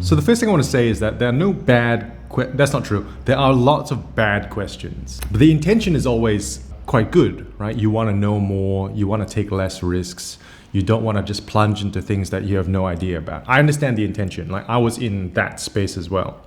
So the first thing I want to say is that there are no that's not true. There are lots of bad questions. But the intention is always quite good, right? You want to know more, you want to take less risks. You don't want to just plunge into things that you have no idea about. I understand the intention. Like, I was in that space as well.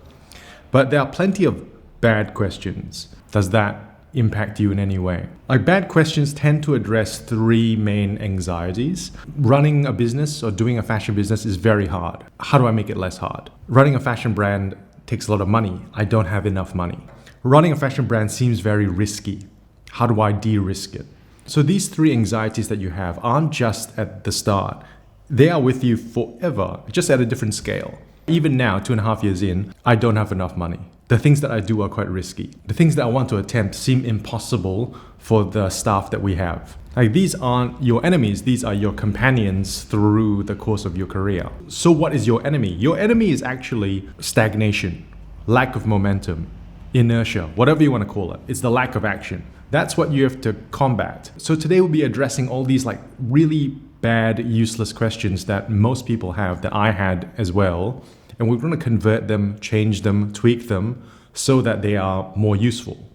But there are plenty of bad questions. Does that impact you in any way? Like, bad questions tend to address three main anxieties. Running a business or doing a fashion business is very hard. How do I make it less hard? Running a fashion brand takes a lot of money. I don't have enough money. Running a fashion brand seems very risky. How do I de-risk it? So these three anxieties that you have aren't just at the start. They are with you forever, just at a different scale. Even now, 2.5 years in, I don't have enough money. The things that I do are quite risky. The things that I want to attempt seem impossible for the staff that we have. Like, these aren't your enemies, these are your companions through the course of your career. So what is your enemy? Your enemy is actually stagnation, lack of momentum, inertia, whatever you want to call it. It's the lack of action. That's what you have to combat. So today we'll be addressing all these like really bad, useless questions that most people have, that I had as well. And we're going to convert them, change them, tweak them so that they are more useful.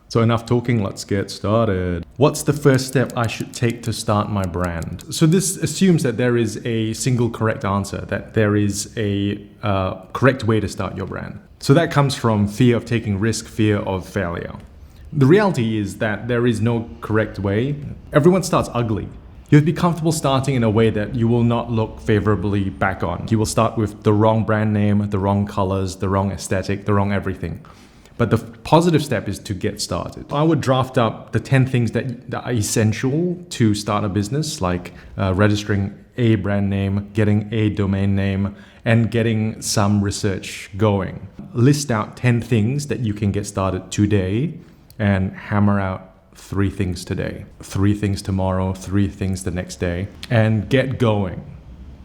So enough talking, let's get started. What's the first step I should take to start my brand? So this assumes that there is a single correct answer, that there is a correct way to start your brand. So that comes from fear of taking risk, fear of failure. The reality is that there is no correct way. Everyone starts ugly. You have to be comfortable starting in a way that you will not look favorably back on. You will start with the wrong brand name, the wrong colors, the wrong aesthetic, the wrong everything. But the positive step is to get started. I would draft up the 10 things that are essential to start a business, like registering a brand name, getting a domain name, and getting some research going. List out 10 things that you can get started today and hammer out 3 things today, 3 things tomorrow, 3 things the next day, and get going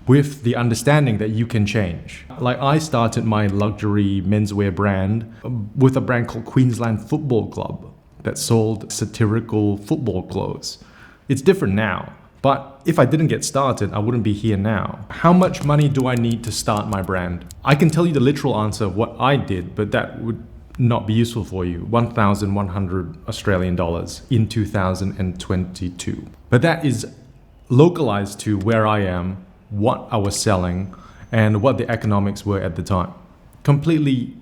with the understanding that you can change. Like, I started my luxury menswear brand with a brand called Queensland Football Club that sold satirical football clothes. It's different now, but if I didn't get started, I wouldn't be here now. How much money do I need to start my brand? I can tell you the literal answer of what I did, but that would not be useful for you. 1,100 Australian dollars in 2022. But that is localized to where I am, what I was selling, and what the economics were at the time. Completely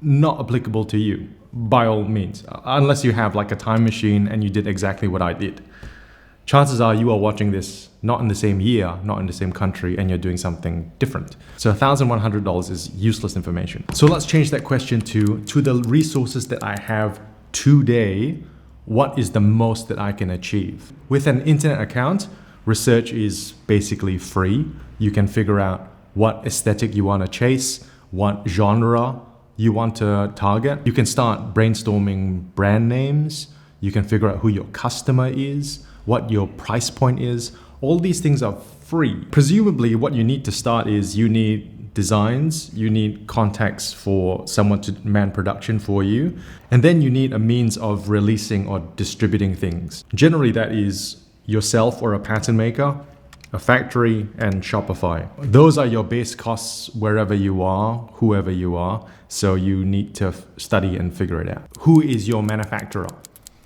not applicable to you, by all means, unless you have like a time machine and you did exactly what I did. Chances are you are watching this not in the same year, not in the same country, and you're doing something different. So $1,100 is useless information. So let's change that question to the resources that I have today, what is the most that I can achieve? With an internet account, research is basically free. You can figure out what aesthetic you want to chase, what genre you want to target. You can start brainstorming brand names. You can figure out who your customer is, what your price point is. All these things are free. Presumably what you need to start is you need designs, you need contacts for someone to man production for you, and then you need a means of releasing or distributing things. Generally that is yourself or a pattern maker, a factory, and Shopify. Those are your base costs wherever you are, whoever you are. So you need to study and figure it out. Who is your manufacturer?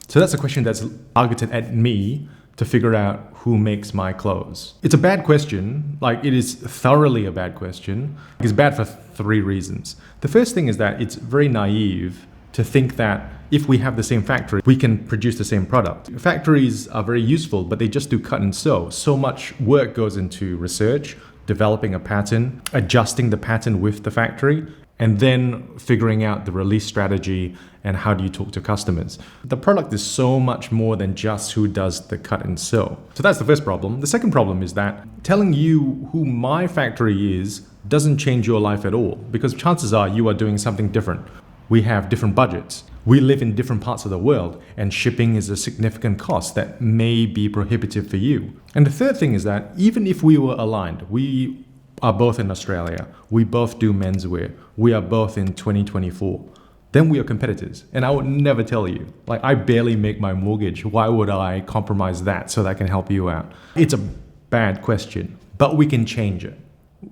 So that's a question that's targeted at me to figure out who makes my clothes. It's a bad question. Like, it is thoroughly a bad question. It's bad for 3 reasons. The first thing is that it's very naive to think that if we have the same factory, we can produce the same product. Factories are very useful, but they just do cut and sew. So much work goes into research, developing a pattern, adjusting the pattern with the factory, and then figuring out the release strategy and how do you talk to customers. The product is so much more than just who does the cut and sew. So that's the first problem. The second problem is that telling you who my factory is doesn't change your life at all, because chances are you are doing something different. We have different budgets. We live in different parts of the world, and shipping is a significant cost that may be prohibitive for you. And the third thing is that even if we were aligned, we are both in Australia, we both do menswear, we are both in 2024, then we are competitors. And I would never tell you. Like, I barely make my mortgage. Why would I compromise that so that I can help you out? It's a bad question, but we can change it.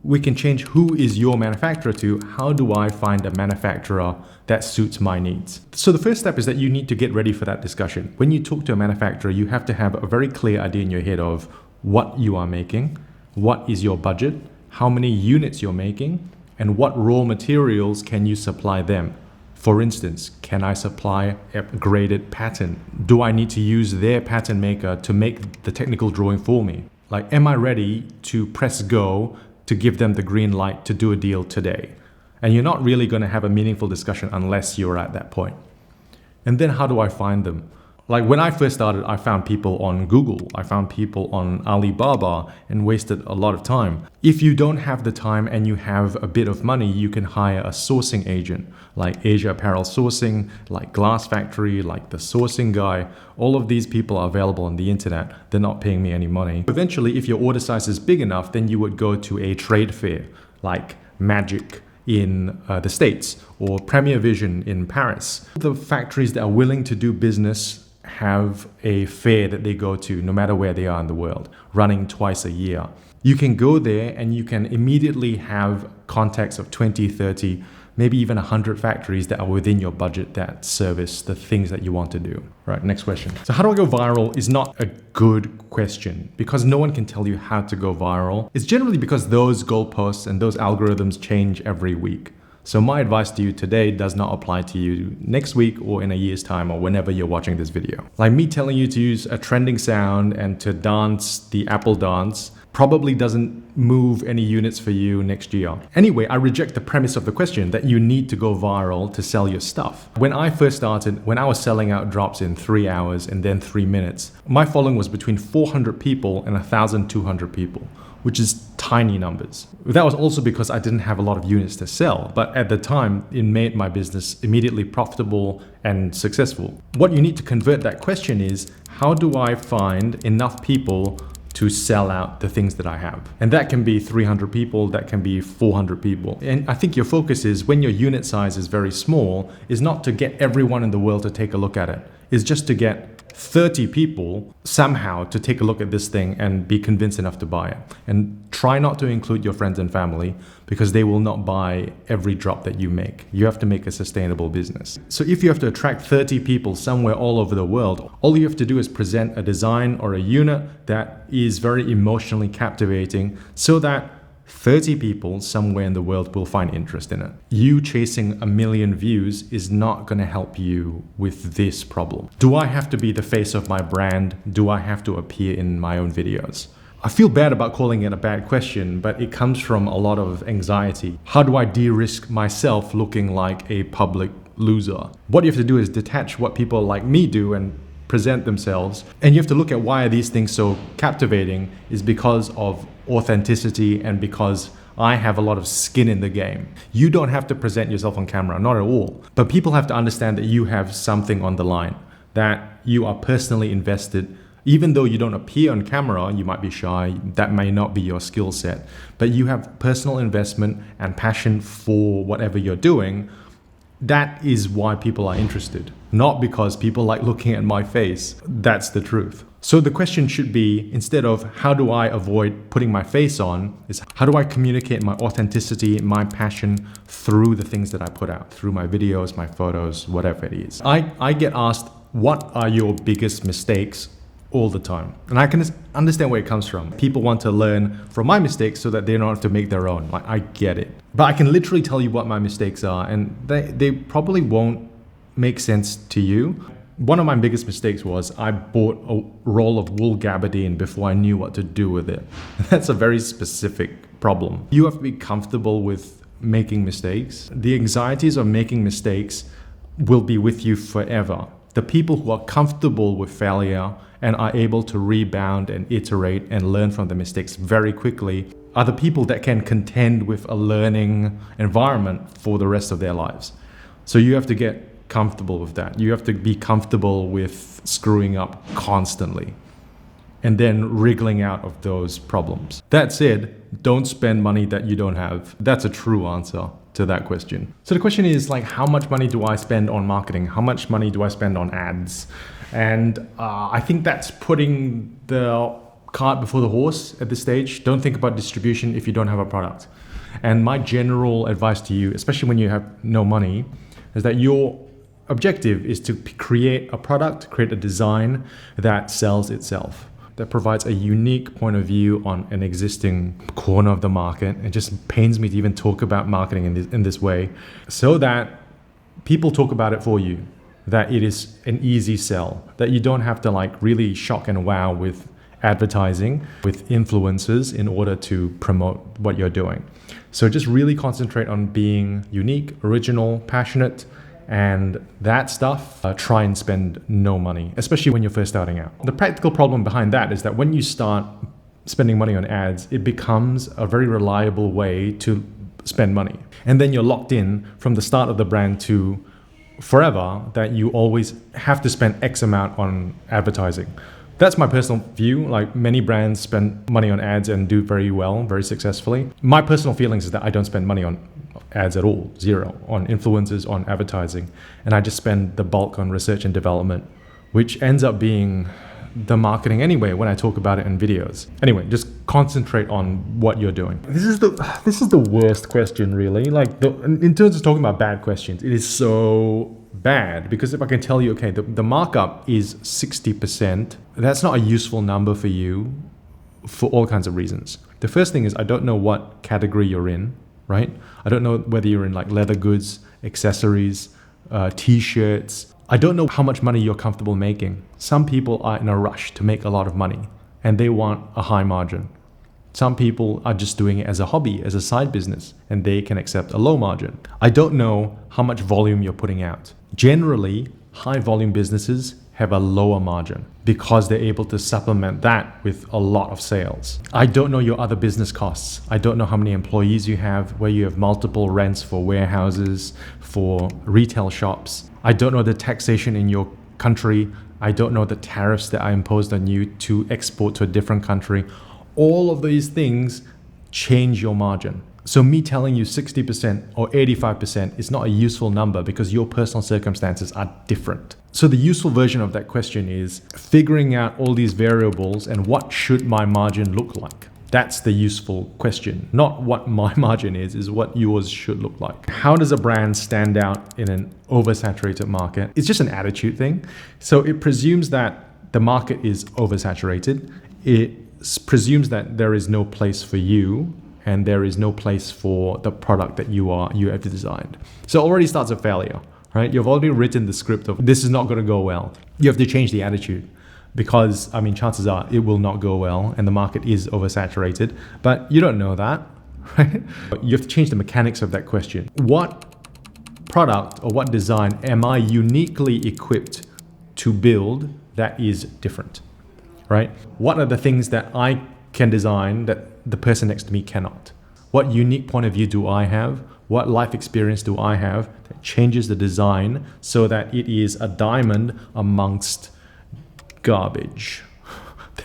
we can change who is your manufacturer to how do I find a manufacturer that suits my needs. So the first step is that you need to get ready for that discussion. When you talk to a manufacturer, you have to have a very clear idea in your head of what you are making, what is your budget, how many units you're making, and what raw materials can you supply them. For instance, can I supply a graded pattern? Do I need to use their pattern maker to make the technical drawing for me? Like, am I ready to press go to give them the green light to do a deal today? And you're not really going to have a meaningful discussion unless you're at that point. And then how do I find them? Like when I first started, I found people on Google, I found people on Alibaba and wasted a lot of time. If you don't have the time and you have a bit of money, you can hire a sourcing agent like Asia Apparel Sourcing, like Glass Factory, like the Sourcing Guy. All of these people are available on the internet. They're not paying me any money. Eventually, if your order size is big enough, then you would go to a trade fair like Magic in the States or Premier Vision in Paris. The factories that are willing to do business have a fair that they go to no matter where they are in the world, running twice a year. You can go there and you can immediately have contacts of 20, 30, maybe even 100 factories that are within your budget that service the things that you want to do. Right, next question. So how do I go viral is not a good question because no one can tell you how to go viral. It's generally because those goalposts and those algorithms change every week. So my advice to you today does not apply to you next week or in a year's time or whenever you're watching this video. Like me telling you to use a trending sound and to dance the Apple dance probably doesn't move any units for you next year. Anyway, I reject the premise of the question that you need to go viral to sell your stuff. When I first started, when I was selling out drops in 3 hours and then 3 minutes, my following was between 400 people and 1,200 people, which is tiny numbers. That was also because I didn't have a lot of units to sell, but at the time, it made my business immediately profitable and successful. What you need to convert that question is, how do I find enough people to sell out the things that I have? And that can be 300 people, that can be 400 people. And I think your focus is, when your unit size is very small, is not to get everyone in the world to take a look at it. It's just to get 30 people somehow to take a look at this thing and be convinced enough to buy it. And try not to include your friends and family because they will not buy every drop that you make. You have to make a sustainable business. So if you have to attract 30 people somewhere all over the world, all you have to do is present a design or a unit that is very emotionally captivating so that 30 people somewhere in the world will find interest in it. You chasing 1 million views is not going to help you with this problem. Do I have to be the face of my brand? Do I have to appear in my own videos? I feel bad about calling it a bad question, but it comes from a lot of anxiety. How do I de-risk myself looking like a public loser? What you have to do is detach what people like me do and present themselves. And you have to look at why are these things so captivating is because of authenticity and because I have a lot of skin in the game. You don't have to present yourself on camera, not at all. But people have to understand that you have something on the line, that you are personally invested. Even though you don't appear on camera, you might be shy, that may not be your skill set, but you have personal investment and passion for whatever you're doing. That is why people are interested, not because people like looking at my face. That's the truth. So the question should be, instead of how do I avoid putting my face on, is how do I communicate my authenticity, my passion through the things that I put out, through my videos, my photos, whatever it is. I get asked, what are your biggest mistakes all the time? And I can understand where it comes from. People want to learn from my mistakes so that they don't have to make their own. Like, I get it. But I can literally tell you what my mistakes are, and they probably won't make sense to you. One of my biggest mistakes was I bought a roll of wool gabardine before I knew what to do with it. That's a very specific problem. You have to be comfortable with making mistakes. The anxieties of making mistakes will be with you forever. The people who are comfortable with failure and are able to rebound and iterate and learn from the mistakes very quickly are the people that can contend with a learning environment for the rest of their lives. So you have to get comfortable with that. You have to be comfortable with screwing up constantly and then wriggling out of those problems. That said, don't spend money that you don't have. That's a true answer to that question. So the question is, like, how much money do I spend on marketing? How much money do I spend on ads? And I think that's putting the cart before the horse at this stage. Don't think about distribution if you don't have a product. And my general advice to you, especially when you have no money, is that your objective is to create a product, create a design that sells itself, that provides a unique point of view on an existing corner of the market. It just pains me to even talk about marketing in this way, so that people talk about it for you, that it is an easy sell, that you don't have to like really shock and wow with advertising, with influencers in order to promote what you're doing. So just really concentrate on being unique, original, passionate, and that stuff. Try and spend no money, especially when you're first starting out. The practical problem behind that is that when you start spending money on ads, it becomes a very reliable way to spend money. And then you're locked in from the start of the brand to forever, that you always have to spend X amount on advertising. That's my personal view. Like, many brands spend money on ads and do very well, very successfully. My personal feelings is that I don't spend money on ads at all, zero, on influencers, on advertising. And I just spend the bulk on research and development, which ends up being the marketing anyway when I talk about it in videos. Anyway, just concentrate on what you're doing. This is the worst question, really. Like, in terms of talking about bad questions, it is so bad, because if I can tell you, okay, the markup is 60%, that's not a useful number for you for all kinds of reasons. The first thing is, I don't know what category you're in, right? I don't know whether you're in like leather goods, accessories, t-shirts. I don't know how much money you're comfortable making. Some people are in a rush to make a lot of money and they want a high margin. Some people are just doing it as a hobby, as a side business, and they can accept a low margin. I don't know how much volume you're putting out. Generally, high volume businesses have a lower margin because they're able to supplement that with a lot of sales. I don't know your other business costs. I don't know how many employees you have, where you have multiple rents for warehouses, for retail shops. I don't know the taxation in your country. I don't know the tariffs that are imposed on you to export to a different country. All of these things change your margin. So me telling you 60% or 85% is not a useful number, because your personal circumstances are different. So the useful version of that question is figuring out all these variables and what should my margin look like. That's the useful question. Not what my margin is what yours should look like. How does a brand stand out in an oversaturated market? It's just an attitude thing. So it presumes that the market is oversaturated. It presumes that there is no place for you, and there is no place for the product that you have designed. So it already starts a failure, right? You've already written the script of this is not going to go well. You have to change the attitude, because chances are it will not go well and the market is oversaturated, but you don't know that, right? You have to change the mechanics of that question. What product or what design am I uniquely equipped to build that is different, right? What are the things that I can design that the person next to me cannot? What unique point of view do I have? What life experience do I have that changes the design so that it is a diamond amongst garbage?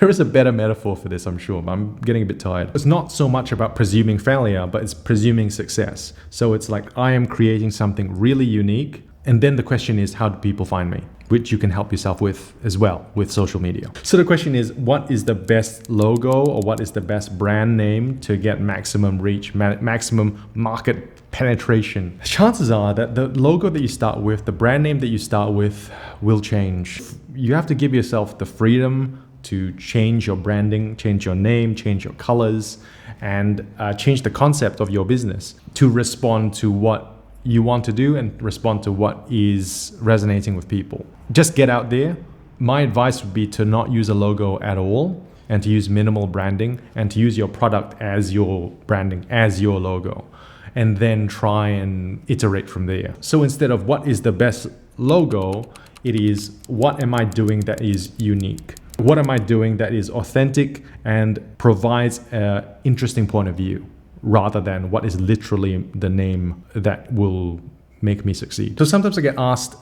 There is a better metaphor for this, I'm sure, but I'm getting a bit tired. It's not so much about presuming failure, but it's presuming success. So it's like, I am creating something really unique, and then the question is, how do people find me? Which you can help yourself with as well with social media. So the question is, what is the best logo, or what is the best brand name to get maximum reach, maximum market penetration? Chances are that the logo that you start with, the brand name that you start with, will change. You have to give yourself the freedom to change your branding, change your name, change your colors, and change the concept of your business to respond to what you want to do and respond to what is resonating with people. Just get out there. My advice would be to not use a logo at all, and to use minimal branding, and to use your product as your branding, as your logo, and then try and iterate from there. So instead of what is the best logo, it is what am I doing that is unique? What am I doing that is authentic and provides an interesting point of view, rather than what is literally the name that will make me succeed. So sometimes I get asked,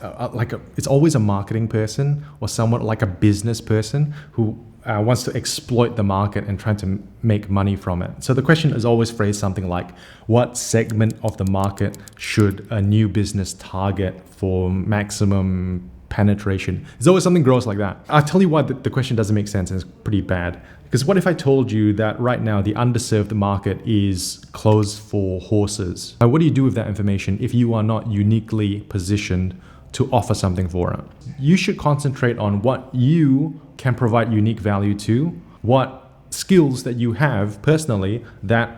it's always a marketing person or someone like a business person who wants to exploit the market and trying to make money from it. So the question is always phrased something like, what segment of the market should a new business target for maximum penetration. It's always something gross like that. I'll tell you why the question doesn't make sense and it's pretty bad. Because what if I told you that right now the underserved market is closed for horses? What do you do with that information if you are not uniquely positioned to offer something for it? You should concentrate on what you can provide unique value to, what skills that you have personally that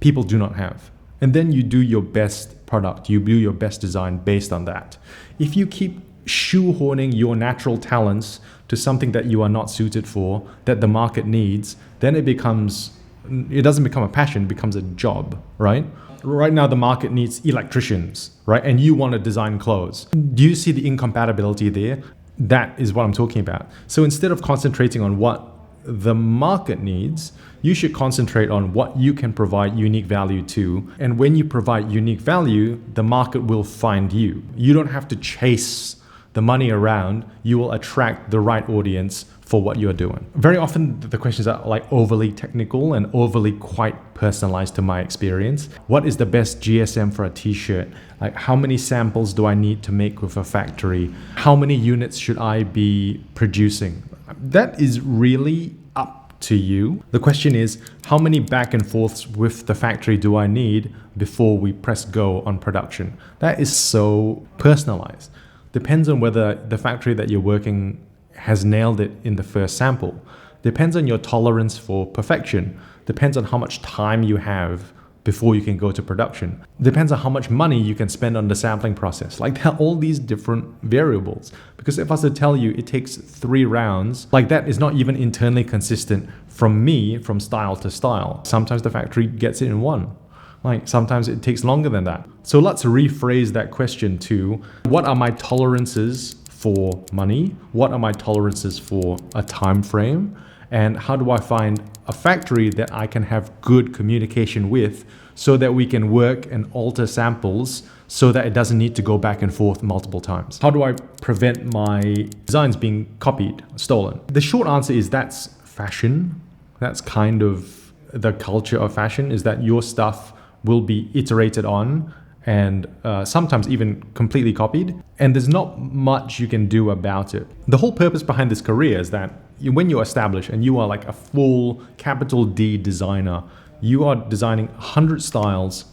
people do not have. And then you do your best product, you do your best design based on that. If you keep shoehorning your natural talents to something that you are not suited for, that the market needs, then it doesn't become a passion, it becomes a job, right? Right now the market needs electricians, right? And you want to design clothes. Do you see the incompatibility there? That is what I'm talking about. So instead of concentrating on what the market needs, you should concentrate on what you can provide unique value to. And when you provide unique value, the market will find you. You don't have to chase the money around. You will attract the right audience for what you're doing. Very often the questions are like overly technical and overly quite personalized to my experience. What is the best GSM for a t-shirt? Like, how many samples do I need to make with a factory? How many units should I be producing? That is really up to you. The question is, how many back and forths with the factory do I need before we press go on production? That is so personalized. Depends on whether the factory that you're working has nailed it in the first sample. Depends on your tolerance for perfection. Depends on how much time you have before you can go to production. Depends on how much money you can spend on the sampling process. Like, there are all these different variables. Because if I was to tell you it takes 3 rounds, like, that is not even internally consistent from style to style. Sometimes the factory gets it in 1. Like, sometimes it takes longer than that. So let's rephrase that question to, what are my tolerances for money? What are my tolerances for a time frame? And how do I find a factory that I can have good communication with so that we can work and alter samples so that it doesn't need to go back and forth multiple times? How do I prevent my designs being copied, stolen? The short answer is that's fashion. That's kind of the culture of fashion, is that your stuff will be iterated on and sometimes even completely copied. And there's not much you can do about it. The whole purpose behind this career is that when you're established and you are like a full capital D designer, you are designing 100 styles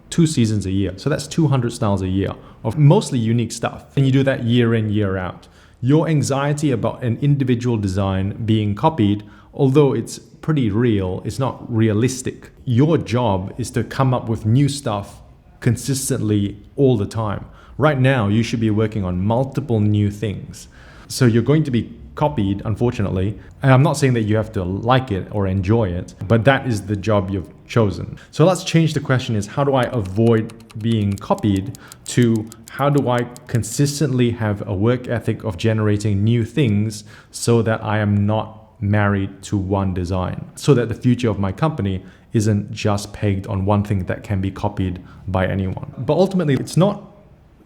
2 seasons a year. So that's 200 styles a year of mostly unique stuff. And you do that year in, year out. Your anxiety about an individual design being copied, although it's pretty real, it's not realistic. Your job is to come up with new stuff consistently all the time. Right now, you should be working on multiple new things. So you're going to be copied, unfortunately. And I'm not saying that you have to like it or enjoy it, but that is the job you've chosen. So let's change the question is, how do I avoid being copied, to how do I consistently have a work ethic of generating new things so that I am not married to one design, so that the future of my company isn't just pegged on one thing that can be copied by anyone. But ultimately, it's not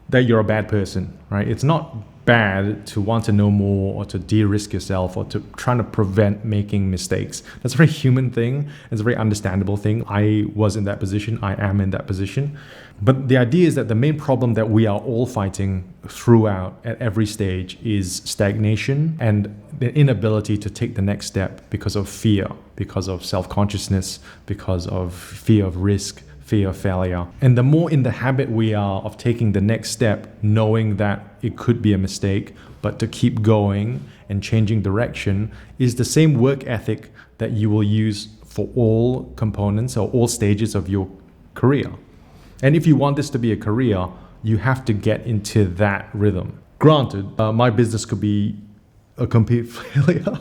that you're a bad person, right? It's not bad to want to know more or to de-risk yourself or to trying to prevent making mistakes. That's a very human thing. It's a very understandable thing. I was in that position. I am in that position. But the idea is that the main problem that we are all fighting throughout at every stage is stagnation and the inability to take the next step because of fear, because of self-consciousness, because of fear of risk, fear of failure. And the more in the habit we are of taking the next step, knowing that it could be a mistake, but to keep going and changing direction, is the same work ethic that you will use for all components or all stages of your career. And if you want this to be a career, you have to get into that rhythm. Granted, my business could be a complete failure.